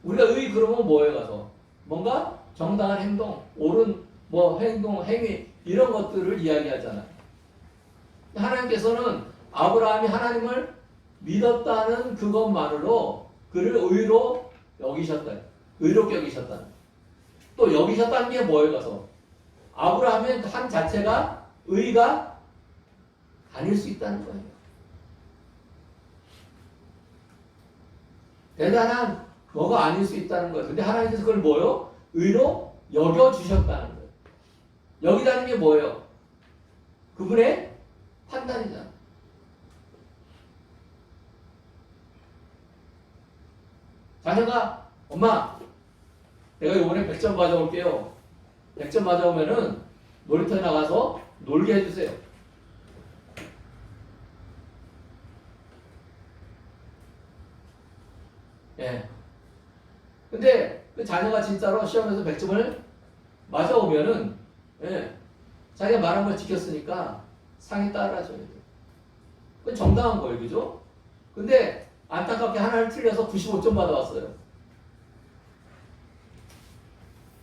우리가 의 그러면 뭐에 가서 뭔가 정당한 행동, 옳은 뭐 행동, 행위 이런 것들을 이야기하잖아요. 하나님께서는 아브라함이 하나님을 믿었다는 그것만으로 그를 의로 여기셨다. 의롭게 여기셨다. 또 여기셨다는 게 뭐에 가서 아브라함의 한 자체가 의가 아닐 수 있다는 거예요. 대단한 뭐가 아닐 수 있다는 거예요. 근데 하나님께서 그걸 뭐요? 의로 여겨주셨다는 거예요. 여기다는 게 뭐예요? 그분의 판단이잖아. 자녀가 엄마 내가 이번에 100점 맞아올게요. 100점 맞아오면은 놀이터에 나가서 놀게 해주세요. 예. 근데 그 자녀가 진짜로 시험에서 100점을 맞아오면은 예. 자기가 말한 걸 지켰으니까 상이 따라줘야 돼요. 그건 정당한 거예요. 그죠? 근데 안타깝게 하나를 틀려서 95점 받아왔어요.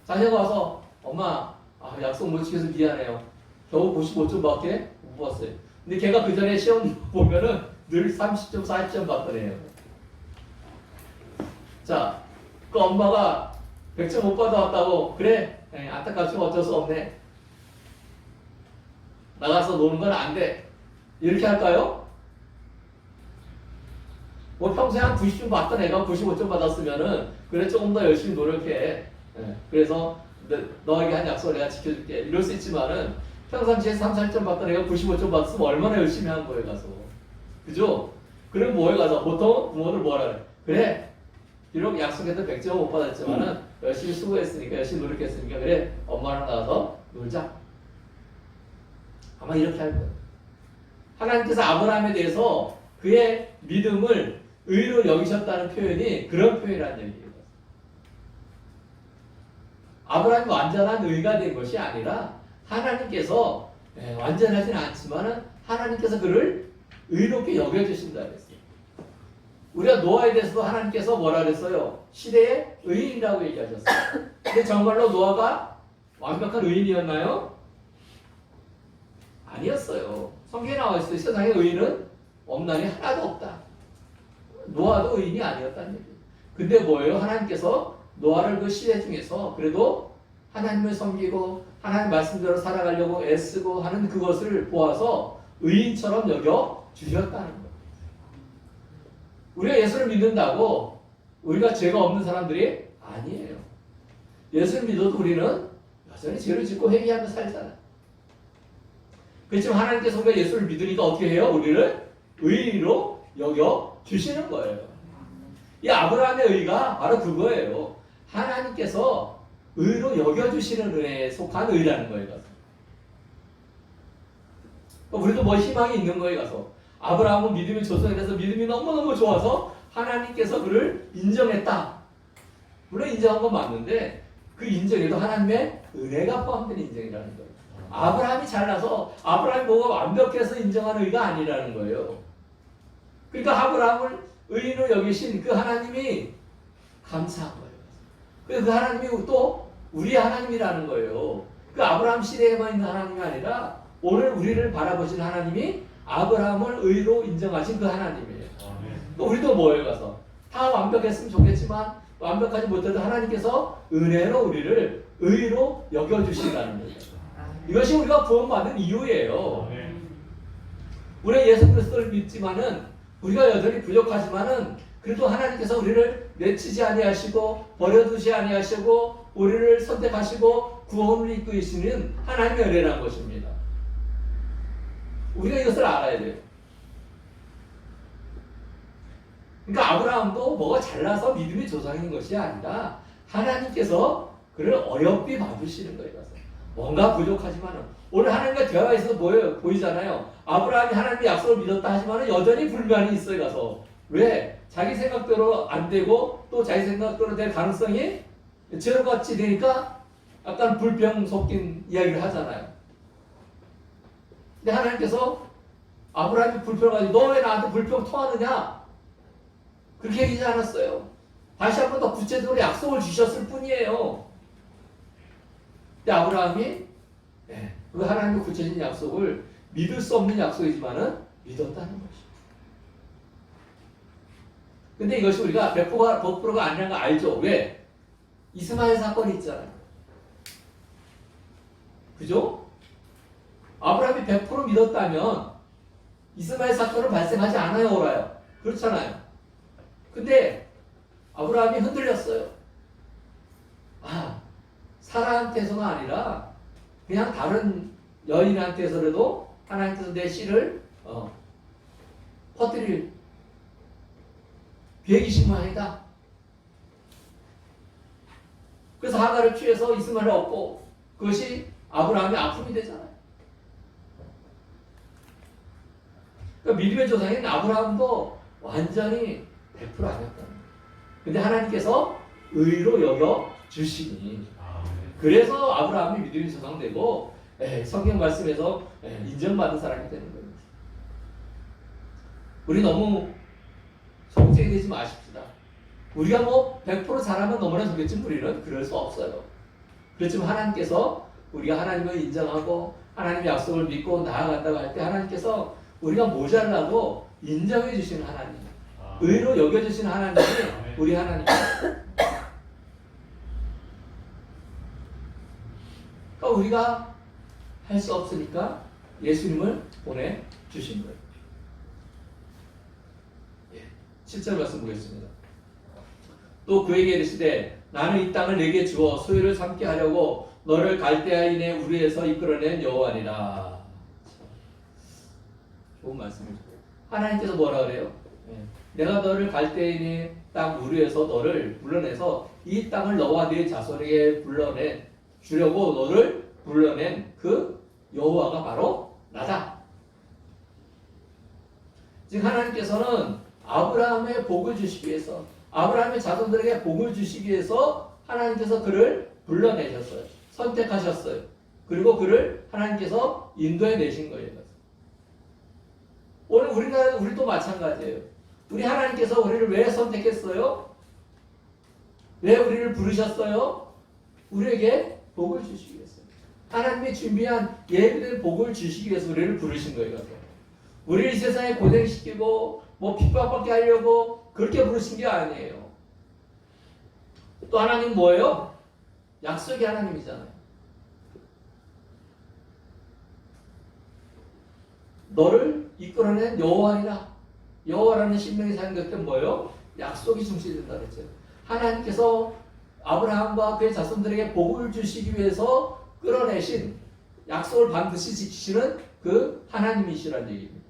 자녀가 와서 엄마 약속 못 지켜서 미안해요. 겨우 95점밖에 못 봤어요. 근데 걔가 그 전에 시험 보면은 늘 30점, 40점 받던 애예요. 자, 그 엄마가 100점 못 받아왔다고 그래? 안타깝지만 어쩔 수 없네. 나가서 노는 건 안 돼. 이렇게 할까요? 뭐 평소에 한 90점 받던 애가 95점 받았으면은 그래 조금 더 열심히 노력해. 그래서 너에게 한 약속을 내가 지켜줄게. 이럴 수 있지만은 평상시에 3, 4점 받던 애가 95점 받았으면 얼마나 열심히 한 거예요 가서. 그죠? 그럼 뭐에 가서 보통 부모들 뭐라 그래? 그래. 비록 약속해도 100점 못 받았지만은 열심히 수고했으니까 열심히 노력했으니까 그래 엄마랑 나가서 놀자. 아마 이렇게 할 거예요. 하나님께서 아브라함에 대해서 그의 믿음을 의로 여기셨다는 표현이 그런 표현이라는 얘기예요. 아브라함이 완전한 의가 된 것이 아니라 하나님께서 완전하지는 않지만은 하나님께서 그를 의롭게 여겨주신다 그랬어요. 우리가 노아에 대해서도 하나님께서 뭐라 그랬어요? 시대의 의인이라고 얘기하셨어요. 근데 정말로 노아가 완벽한 의인이었나요? 아니었어요. 성경에 나와 있어요. 세상에 의인은 없나니 하나도 없다. 노아도 의인이 아니었다는 얘기예요. 근데 뭐예요? 하나님께서 노아를 그 시대 중에서 그래도 하나님을 섬기고 하나님 말씀대로 살아가려고 애쓰고 하는 그것을 보아서 의인처럼 여겨 주셨다는 거예요. 우리가 예수를 믿는다고 우리가 죄가 없는 사람들이 아니에요. 예수를 믿어도 우리는 여전히 죄를 짓고 회개하며 살잖아요. 그렇지만 하나님께서 우리가 예수를 믿으니까 어떻게 해요? 우리를 의인으로 여겨 주시는 거예요. 이 아브라함의 의가 바로 그거예요. 하나님께서 의로 여겨주시는 은혜에 속한 의라는 거예요. 가서. 우리도 뭐 희망이 있는 거예요. 가서. 아브라함은 믿음의 조상이 돼서 믿음이 너무너무 좋아서 하나님께서 그를 인정했다. 물론 인정한 건 맞는데 그 인정에도 하나님의 은혜가 포함된 인정이라는 거예요. 아브라함이 잘나서 아브라함이 뭐가 완벽해서 인정하는 의가 아니라는 거예요. 그러니까 아브라함을 의인으로 여기신 그 하나님이 감사한 거예요. 그래서 그 하나님이 또 우리 하나님이라는 거예요. 그 아브라함 시대에만 있는 하나님이 아니라 오늘 우리를 바라보시는 하나님이 아브라함을 의로 인정하신 그 하나님이에요. 또 우리도 뭐예요? 가서 다 완벽했으면 좋겠지만 완벽하지 못해도 하나님께서 은혜로 우리를 의로 여겨주신다는 거예요. 이것이 우리가 구원받은 이유예요. 우리가 예수 그리스도를 믿지만은 우리가 여전히 부족하지만은 그래도 하나님께서 우리를 내치지 아니하시고 버려두지 아니하시고 우리를 선택하시고 구원을 이끄시는 하나님의 은혜라는 것입니다. 우리가 이것을 알아야 돼요. 그러니까 아브라함도 뭐가 잘나서 믿음의 조상인 것이 아니라 하나님께서 그를 어여삐 봐주시는 거예요. 뭔가 부족하지만은 오늘 하나님과 대화에서 보이잖아요. 아브라함이 하나님의 약속을 믿었다 하지만은 여전히 불만이 있어요. 가서 왜? 자기 생각대로 안 되고 또 자기 생각대로 될 가능성이 제로같이 되니까 약간 불평 섞인 이야기를 하잖아요. 근데 하나님께서 아브라함이 불평하지 너 왜 나한테 불평 토하느냐? 그렇게 얘기하지 않았어요. 다시 한 번 더 구체적으로 약속을 주셨을 뿐이에요. 근데 아브라함이 그 하나님의 구체적인 약속을 믿을 수 없는 약속이지만은 믿었다는 것이죠. 근데 이것이 우리가 100%가 아니라는 거 알죠? 왜? 이스마엘 사건이 있잖아요. 그죠? 아브라함이 100% 믿었다면 이스마엘 사건은 발생하지 않아요, 오라요? 그렇잖아요. 근데 아브라함이 흔들렸어요. 사라한테서가 아니라 그냥 다른 여인한테서라도 하나님께서 내 씨를 퍼뜨릴 계획이신 모양이다. 그래서 하가를 취해서 이스마엘을 얻고 그것이 아브라함의 아픔이 되잖아요. 그러니까 믿음의 조상인 아브라함도 완전히 100% 아니었다는 거예요. 근데 하나님께서 의로 여겨 주시니 그래서 아브라함이 믿음의 조상 되고 성경 말씀에서 인정받은 사람이 되는 거예요. 우리 너무 속죄 되지 마십시다. 우리가 뭐 100% 잘하면 너무나 좋겠지 우리는 그럴 수 없어요. 그렇지만 하나님께서 우리가 하나님을 인정하고 하나님의 약속을 믿고 나아간다고 할 때 하나님께서 우리가 모자라도 인정해 주시는 하나님, 의로 여겨주시는 하나님이 우리 하나님입니다. 그러니까 우리가 할 수 없으니까 예수님을 보내주신 거예요. 7절 말씀 보겠습니다. 또 그에게 이르시되 나는 이 땅을 내게 주어 소유를 삼게 하려고 너를 갈대아인의 우리에서 이끌어낸 여호와니라. 좋은 말씀이죠. 하나님께서 뭐라 그래요? 내가 너를 갈대아인의 땅 우리에서 너를 불러내서 이 땅을 너와 네 자손에게 불러내 주려고 너를 불러낸 그 여호와가 바로 나다. 즉 하나님께서는 아브라함의 복을 주시기 위해서 아브라함의 자손들에게 복을 주시기 위해서 하나님께서 그를 불러내셨어요. 선택하셨어요. 그리고 그를 하나님께서 인도해 내신 거예요. 오늘 우리도 마찬가지예요. 우리 하나님께서 우리를 왜 선택했어요? 왜 우리를 부르셨어요? 우리에게 복을 주시기 위해서. 하나님이 준비한 예비된 복을 주시기 위해서 우리를 부르신 거예요. 우리를 이 세상에 고생시키고 뭐 핍박받게 하려고 그렇게 부르신 게 아니에요. 또 하나님 뭐예요? 약속의 하나님이잖아요. 너를 이끌어낸 여호와니라. 여호와라는 신명이 사는 것은 뭐예요? 약속이 중시된다 그랬죠. 하나님께서 아브라함과 그의 자손들에게 복을 주시기 위해서 끌어내신 약속을 반드시 지키시는 그 하나님이시라는 얘기입니다.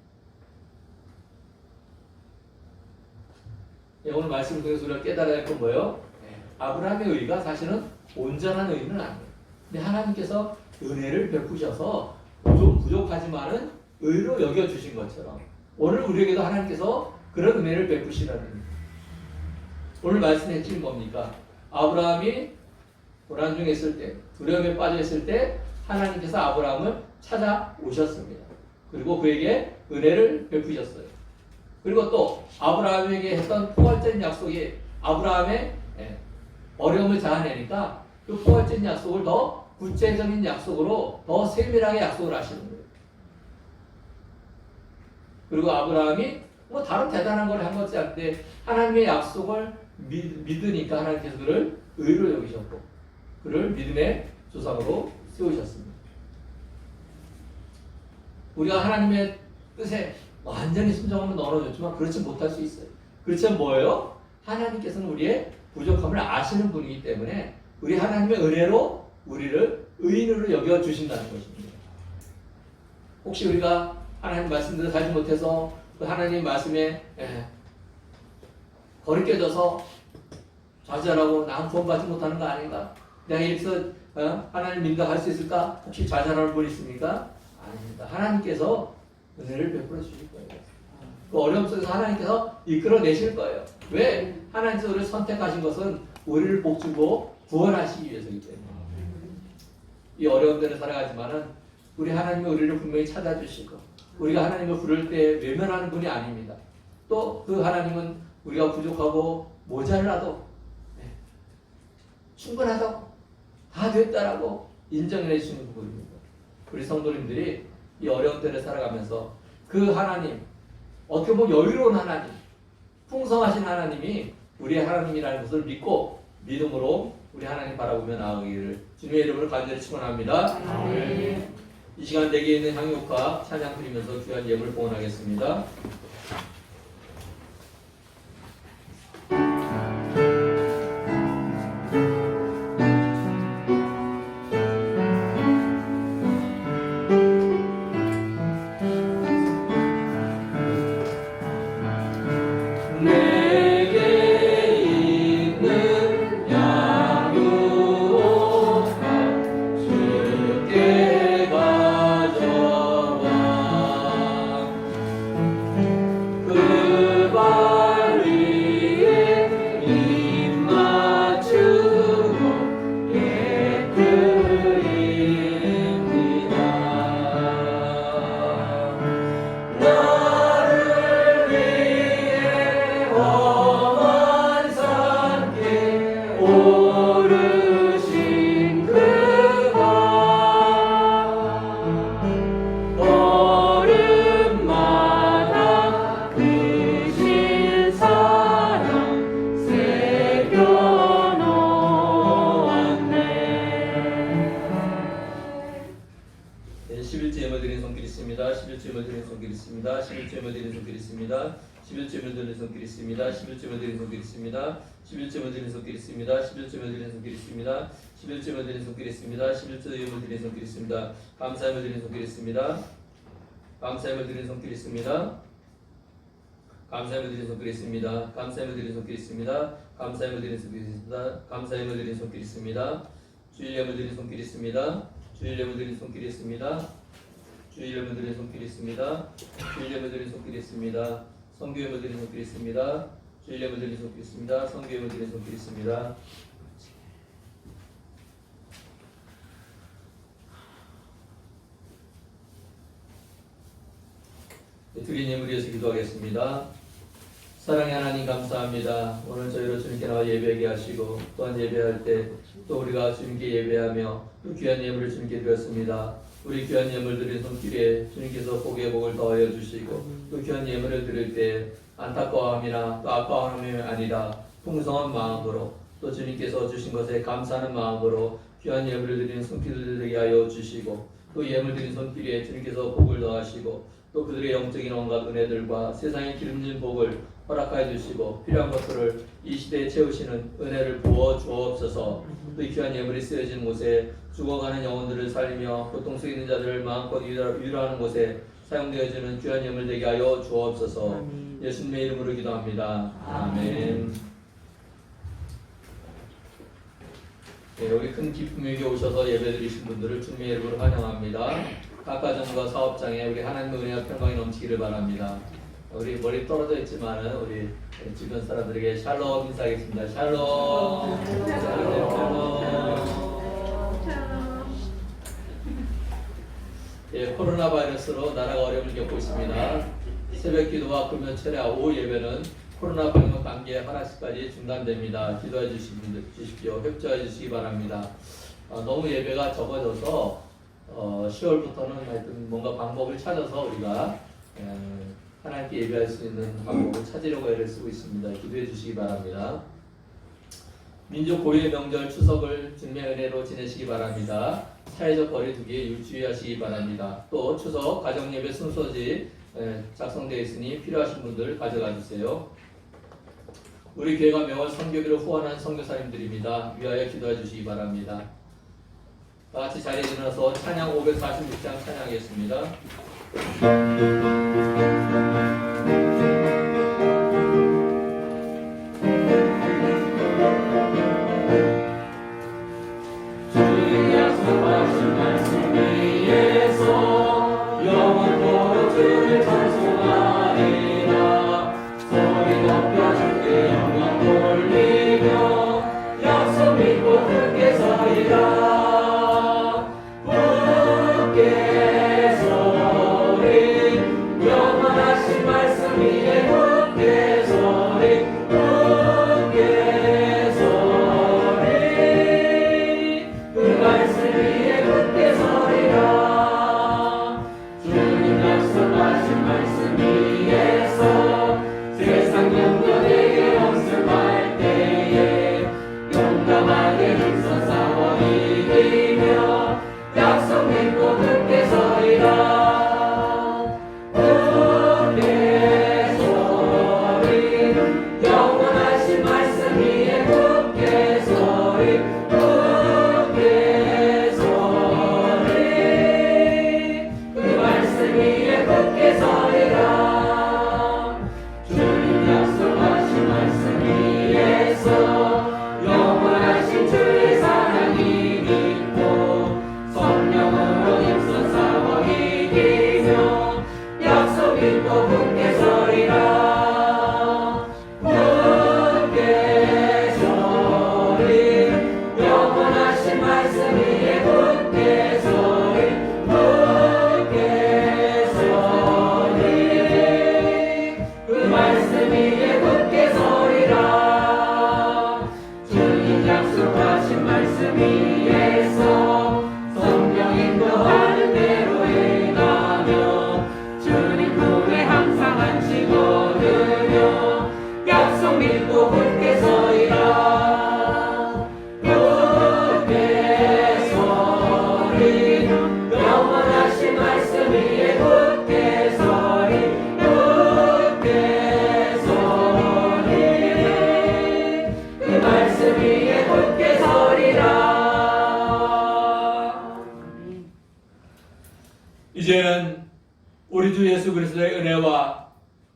오늘 말씀을 통해서 우리가 깨달아야 할 건 뭐예요? 아브라함의 의가 사실은 온전한 의는 아니에요. 근데 하나님께서 은혜를 베푸셔서 좀 부족하지만은 의로 여겨주신 것처럼 오늘 우리에게도 하나님께서 그런 은혜를 베푸시라는 겁니다. 오늘 말씀의 핵심이 뭡니까? 아브라함이 고난중에 있을 때, 두려움에 빠져 있을 때 하나님께서 아브라함을 찾아오셨습니다. 그리고 그에게 은혜를 베푸셨어요. 그리고 또 아브라함에게 했던 포괄적인 약속이 아브라함의 어려움을 자아내니까 그 포괄적인 약속을 더 구체적인 약속으로 더 세밀하게 약속을 하시는 거예요. 그리고 아브라함이 뭐 다른 대단한 걸 한 것이 아닌데 하나님의 약속을 믿으니까 하나님께서 그를 의로 여기셨고 그를 믿음의 조상으로 세우셨습니다. 우리가 하나님의 뜻에 완전히 순종하면 넣어줬지만 그렇지 못할 수 있어요. 그렇지만 뭐예요? 하나님께서는 우리의 부족함을 아시는 분이기 때문에 우리 하나님의 은혜로 우리를 의인으로 여겨주신다는 것입니다. 혹시 우리가 하나님 말씀대로 살지 못해서 그 하나님 말씀에 거리껴져서 좌절하고 난 구원받지 못하는 거 아닌가? 내가 여기서 하나님 민다할 수 있을까? 혹시 좌절할 분 있습니까? 아닙니다. 하나님께서 은혜를 베풀어 주실 거예요. 그 어려움 속에서 하나님께서 이끌어내실 거예요. 왜? 하나님께서 우리를 선택하신 것은 우리를 복주고 구원하시기 위해서이기 때문에. 이 어려운 데를 살아가지만은 우리 하나님이 우리를 분명히 찾아주시고 우리가 하나님을 부를 때 외면하는 분이 아닙니다. 또 그 하나님은 우리가 부족하고 모자라도 충분하다고 다 됐다라고 인정해 주시는 부분입니다. 우리 성도님들이 이 어려운 때를 살아가면서 그 하나님, 어떻게 보면 여유로운 하나님, 풍성하신 하나님이 우리의 하나님이라는 것을 믿고 믿음으로 우리 하나님 바라보며 나아가기를 주님의 이름으로 간절히 축원합니다. 아멘. 이 시간 내게 있는 향유과 찬양 드리면서 귀한 예물을 봉헌하겠습니다. 있습니다. 11조에 드린 손길 있습니다. 11조에 드린 손길 있습니다. 11조에 드린 손길 있습니다. 11조에 드린 손길 있습니다. 11조에 드린 손길 있습니다. 11조에 드린 손길 있습니다. 11조에 드린 손길 있습니다. 감사함을 드린 손길 있습니다. 감사함을 드린 손길 있습니다. 감사함을 드린 손길 있습니다. 감사함을 드린 손길 있습니다. 감사함을 드린 손길 있습니다. 감사함을 드린 손길 있습니다. 주일염을 드린 손길 있습니다. 주일염을 드린 손길 있습니다. 주일염을 드린 손길 있습니다. 주일염을 드린 손길 있습니다. 성교염을 드린 손길 있습니다. 주일염을 드린 손길 있습니다. 성교염을 드린 손길 있습니다. 드린 예물 위해서 기도하겠습니다. 사랑의 하나님 감사합니다. 오늘 저희로 주님께 나와 예배하게 하시고 또한 예배할 때 또 우리가 주님께 예배하며 또 귀한 예물을 주님께 드렸습니다. 우리 귀한 예물 드린 손길에 주님께서 복의 복을 더하여 주시고 또 귀한 예물을 드릴 때 안타까워함이나 또 아까워함이 아니라 풍성한 마음으로 또 주님께서 주신 것에 감사하는 마음으로 귀한 예물을 드리는 손길을 되게 하여 주시고 또 예물 드린 손길에 주님께서 복을 더하시고 또 그들의 영적인 온갖 은혜들과 세상의 기름진 복을 허락하여 주시고 필요한 것들을 이 시대에 채우시는 은혜를 부어 주옵소서. 또 이 귀한 예물이 쓰여진 곳에 죽어가는 영혼들을 살리며 고통 속에 있는 자들을 마음껏 위로하는 곳에 사용되어지는 귀한 예물 되게 하여 주옵소서. 예수님의 이름으로 기도합니다. 아멘. 네, 우리 큰 기쁨 위에 오셔서 예배드리신 분들을 주님의 이름으로 환영합니다. 각 가정과 사업장에 우리 하나님의 은혜와 평강이 넘치기를 바랍니다. 우리 머리 떨어져 있지만은 우리 주변 사람들에게 샬롬 인사하겠습니다. 샬롬. 예, 코로나 바이러스로 나라가 어려움을 겪고 있습니다. 새벽 기도와 금요 철야 오후 예배는 코로나 방역 단계 하나씩까지 중단됩니다. 기도해 주십시오. 협조해 주시기 바랍니다. 너무 예배가 적어져서 10월부터는 하여튼 뭔가 방법을 찾아서 우리가 하나님께 예배할 수 있는 방법을 찾으려고 애를 쓰고 있습니다. 기도해 주시기 바랍니다. 민족 고유의 명절 추석을 주님의 은혜로 지내시기 바랍니다. 사회적 거리두기에 유주의하시기 바랍니다. 또 추석 가정예배 순서지 작성되어 있으니 필요하신 분들 가져가 주세요. 우리 교회가 매월 선교비로 후원한 선교사님들입니다. 위하여 기도해 주시기 바랍니다. 다 같이 자리에 일어나서 찬양 546장 찬양하겠습니다. 주의 약속하신 말씀 위에서 영원토록 주를 찬송하리라. 소리 높여 주께 영광 돌리며 약속 믿고 굳게 서리라. 굳게 서리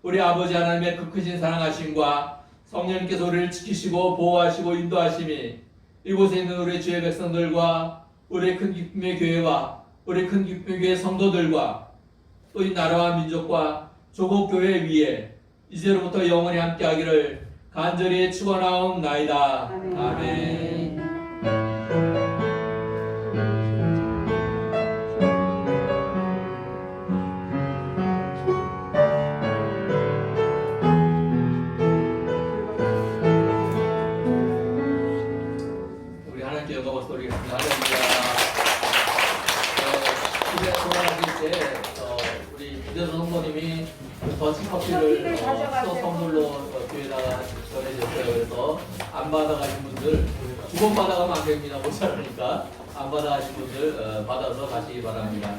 우리 아버지 하나님의 그 크신 사랑하심과 성령님께서 우리를 지키시고 보호하시고 인도하심이 이곳에 있는 우리 주의 백성들과 우리 큰 기쁨의 교회와 우리 큰 기쁨의 교회 성도들과 또 이 나라와 민족과 조국 교회 위에 이제로부터 영원히 함께하기를 간절히 축원하옵나이다. 아멘. 우리 하나님께 영광을 돌리겠습니다. 할렐루야. 집에 돌아가실 때 우리 이대수 성도님이 더치커피를 또 선물로 교회에다가 전해줬어요. 그래서 안 받아가신 분들 두 번 받아가면 안 됩니다. 모자라니까 안 받아가신 분들 받아서 가시기 바랍니다.